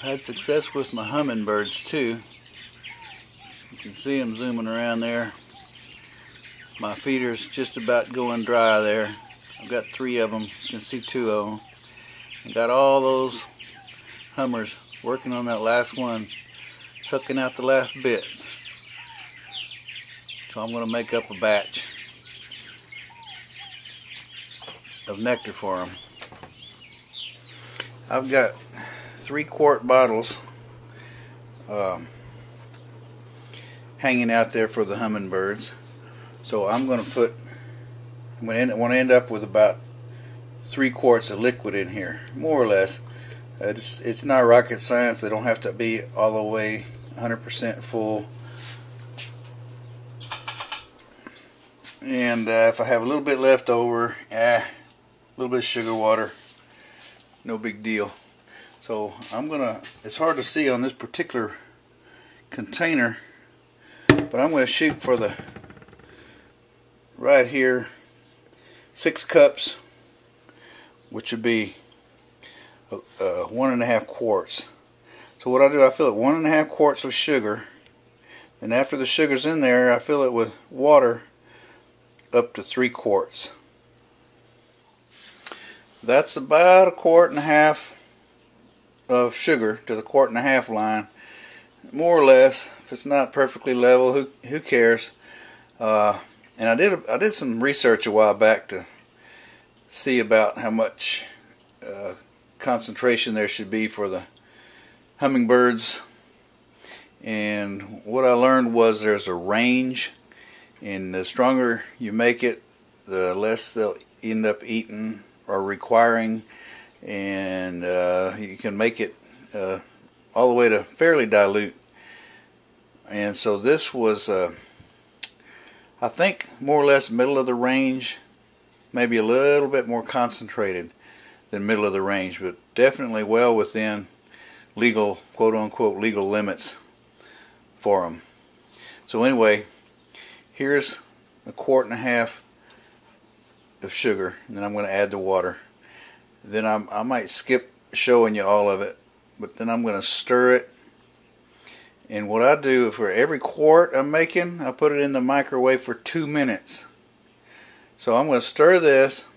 I've had success with my hummingbirds too. You can see them zooming around there. My feeder's just about going dry there. I've got 3 of them. You can see 2 of them. And got all those hummers working on that last one, sucking out the last bit. So I'm going to make up a batch of nectar for them. I've got 3-quart bottles hanging out there for the hummingbirds. So I'm going to want to end up with about 3 quarts of liquid in here, more or less. It's not rocket science. They don't have to be all the way 100% full. And if I have a little bit left over, a little bit of sugar water, no big deal. So it's hard to see on this particular container, but I'm going to shoot for the right here 6 cups, which would be 1.5 quarts. So what I do, I fill it 1.5 quarts with sugar, and after the sugar's in there, I fill it with water up to 3 quarts. That's about 1.5 quarts of sugar to the 1.5 quart line, more or less. If it's not perfectly level, who cares? And I did some research a while back to see about how much concentration there should be for the hummingbirds, and what I learned was there's a range, and the stronger you make it, the less they'll end up eating or requiring, and you can make it all the way to fairly dilute. And so this was I think more or less middle of the range, maybe a little bit more concentrated than middle of the range, but definitely well within legal, quote-unquote, legal limits for them. So anyway, here's 1.5 quarts of sugar, and then I'm going to add the water. Then I might skip showing you all of it, but then I'm going to stir it. And what I do, for every quart I'm making, I put it in the microwave for 2 minutes. So I'm going to stir this,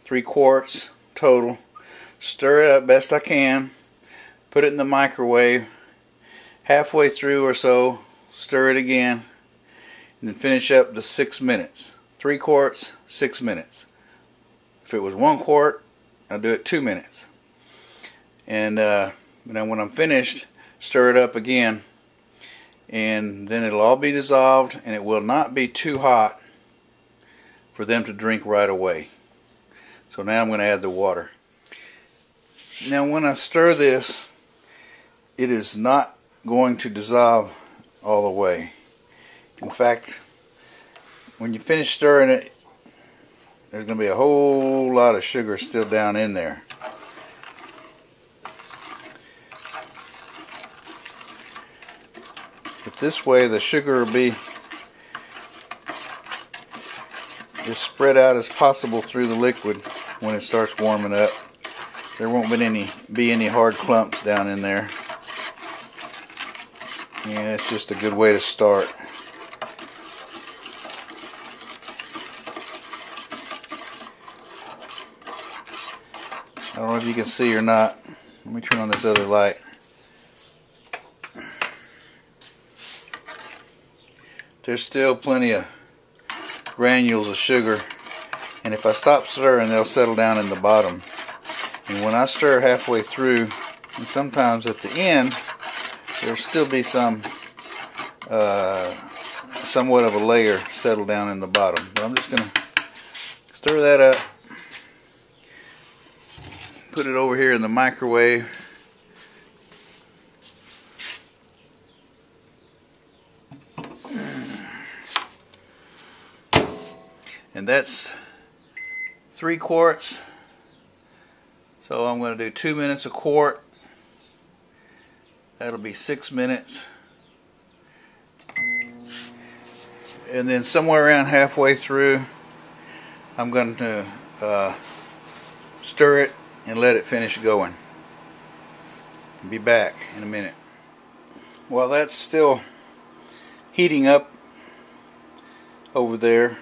3 quarts total, stir it up best I can, put it in the microwave, halfway through or so, stir it again, and then finish up to 6 minutes. 3 quarts, 6 minutes. If it was 1 quart, I'll do it 2 minutes. And then when I'm finished, stir it up again, and then it'll all be dissolved, and it will not be too hot for them to drink right away. So now I'm going to add the water. Now when I stir this, it is not going to dissolve all the way. In fact, when you finish stirring it, there's going to be a whole lot of sugar still down in there. But this way the sugar will be as spread out as possible through the liquid when it starts warming up. There won't be any hard clumps down in there. And it's just a good way to start. I don't know if you can see or not. Let me turn on this other light. There's still plenty of granules of sugar, and if I stop stirring, they'll settle down in the bottom. And when I stir halfway through, and sometimes at the end, there'll still be somewhat of a layer settle down in the bottom. But I'm just going to stir that up, put it over here in the microwave. And that's 3 quarts. So I'm going to do 2 minutes a quart. That'll be 6 minutes. And then somewhere around halfway through, I'm going to stir it and let it finish going. Be back in a minute. While that's still heating up over there,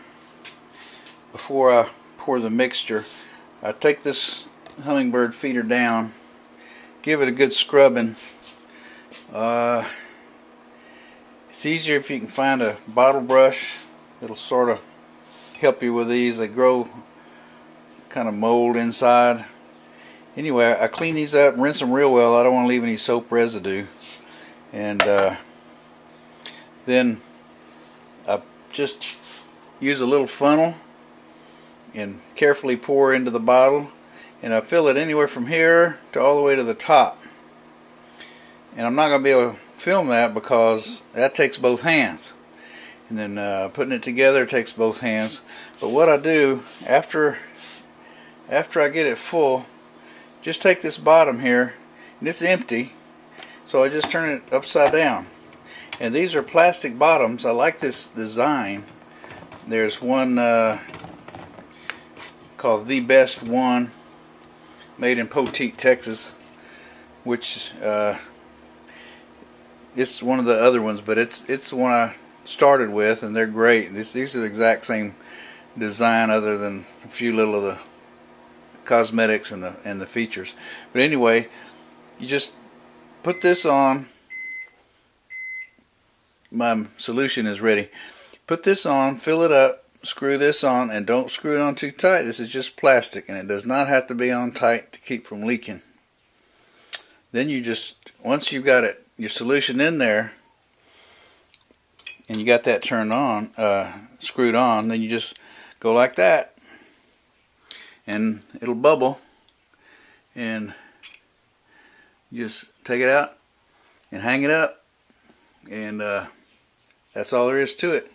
before I pour the mixture, I take this hummingbird feeder down, give it a good scrubbing. It's easier if you can find a bottle brush. It'll sort of help you with these. They grow kind of mold inside. Anyway, I clean these up and rinse them real well. I don't want to leave any soap residue. And then I just use a little funnel and carefully pour into the bottle, and I fill it anywhere from here to all the way to the top. And I'm not going to be able to film that because that takes both hands, and then putting it together takes both hands. But what I do after I get it full, just take this bottom here, and it's empty, so I just turn it upside down. And these are plastic bottoms. I like this design. There's one called The Best One, made in Poteet, Texas, which it's one of the other ones, but it's the one I started with, and they're great. These are the exact same design, other than a few little of the cosmetics and the features. But anyway, you just put this on. My solution is ready. Put this on, fill it up, screw this on, and don't screw it on too tight. This is just plastic, and it does not have to be on tight to keep from leaking. Then you just, once you've got it, your solution in there, and you got that turned on, screwed on, then you just go like that, and it'll bubble, and you just take it out and hang it up, and that's all there is to it.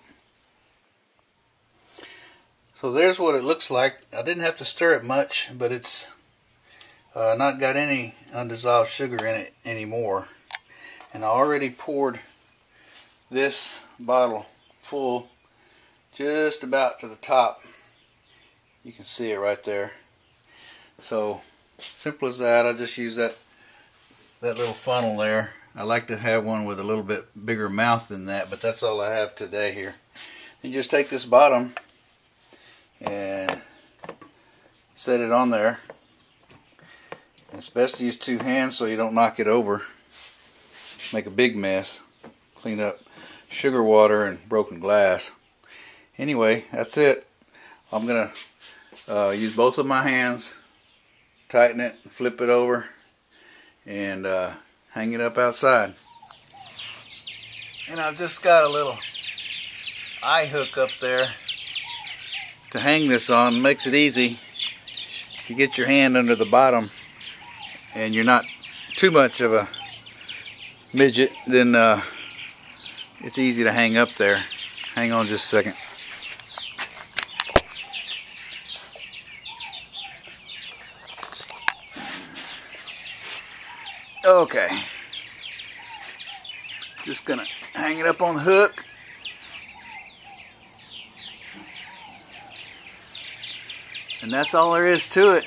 So there's what it looks like. I didn't have to stir it much, but it's not got any undissolved sugar in it anymore. And I already poured this bottle full just about to the top. You can see it right there. So simple as that. I just use that little funnel there. I like to have one with a little bit bigger mouth than that, but that's all I have today here. You just take this bottom and set it on there. It's best to use two hands so you don't knock it over, make a big mess, clean up sugar water and broken glass. Anyway, that's it. I'm gonna use both of my hands, tighten it, flip it over, and hang it up outside. And I've just got a little eye hook up there to hang this on. Makes it easy. If you get your hand under the bottom and you're not too much of a midget, then it's easy to hang up there. Hang on just a second. Okay, just gonna hang it up on the hook. And that's all there is to it.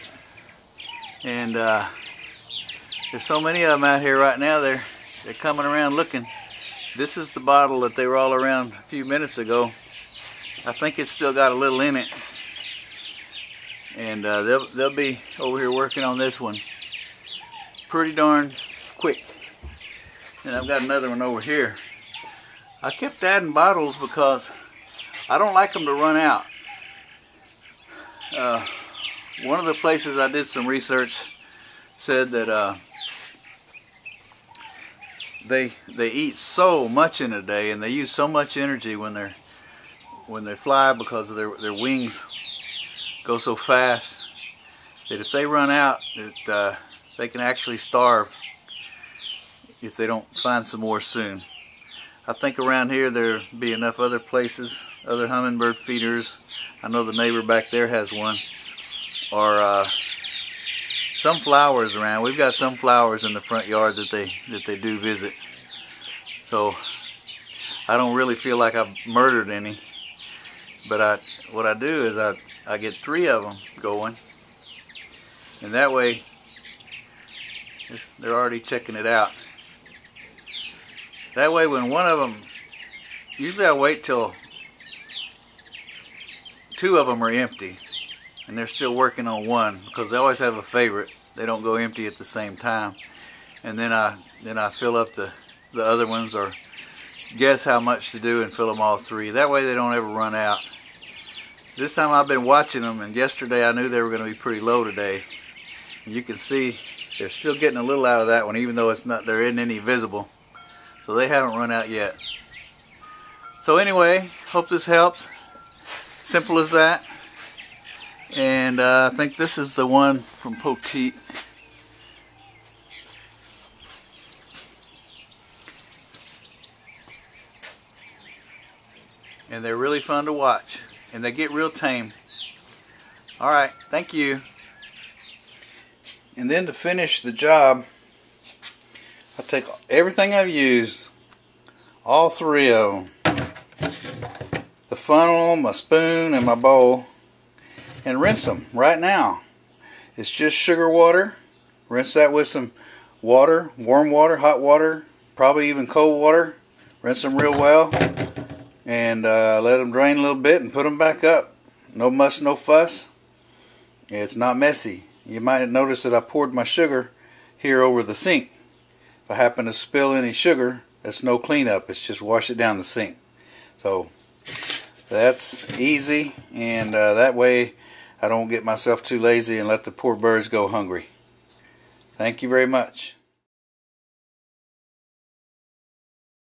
And there's so many of them out here right now. They're coming around looking. This is the bottle that they were all around a few minutes ago. I think it's still got a little in it. And they'll be over here working on this one pretty darn quick. And I've got another one over here. I kept adding bottles because I don't like them to run out. One of the places I did some research said that they eat so much in a day, and they use so much energy when they fly, because of their wings go so fast, that if they run out, that they can actually starve if they don't find some more soon. I think around here there'll be enough other places, other hummingbird feeders. I know the neighbor back there has one. Or some flowers around. We've got some flowers in the front yard that they do visit. So I don't really feel like I've murdered any. But what I do is I get 3 of them going. And that way They're already checking it out. That way when one of them, usually I wait till 2 of them are empty and they're still working on one, because they always have a favorite. They don't go empty at the same time. And then I fill up the other ones, or guess how much to do and fill them all 3. That way they don't ever run out. This time I've been watching them, and yesterday I knew they were going to be pretty low today. And you can see they're still getting a little out of that one, even though there isn't any visible. So they haven't run out yet. So anyway, hope this helps. Simple as that. And I think this is the one from Poteet. And they're really fun to watch. And they get real tame. Alright, thank you. And then to finish the job, I take everything I've used, all 3 of them, the funnel, my spoon, and my bowl, and rinse them right now. It's just sugar water. Rinse that with some water, warm water, hot water, probably even cold water. Rinse them real well, and let them drain a little bit and put them back up. No muss, no fuss. It's not messy. You might notice that I poured my sugar here over the sink. If I happen to spill any sugar, that's no cleanup. It's just wash it down the sink. So that's easy, and that way I don't get myself too lazy and let the poor birds go hungry. Thank you very much.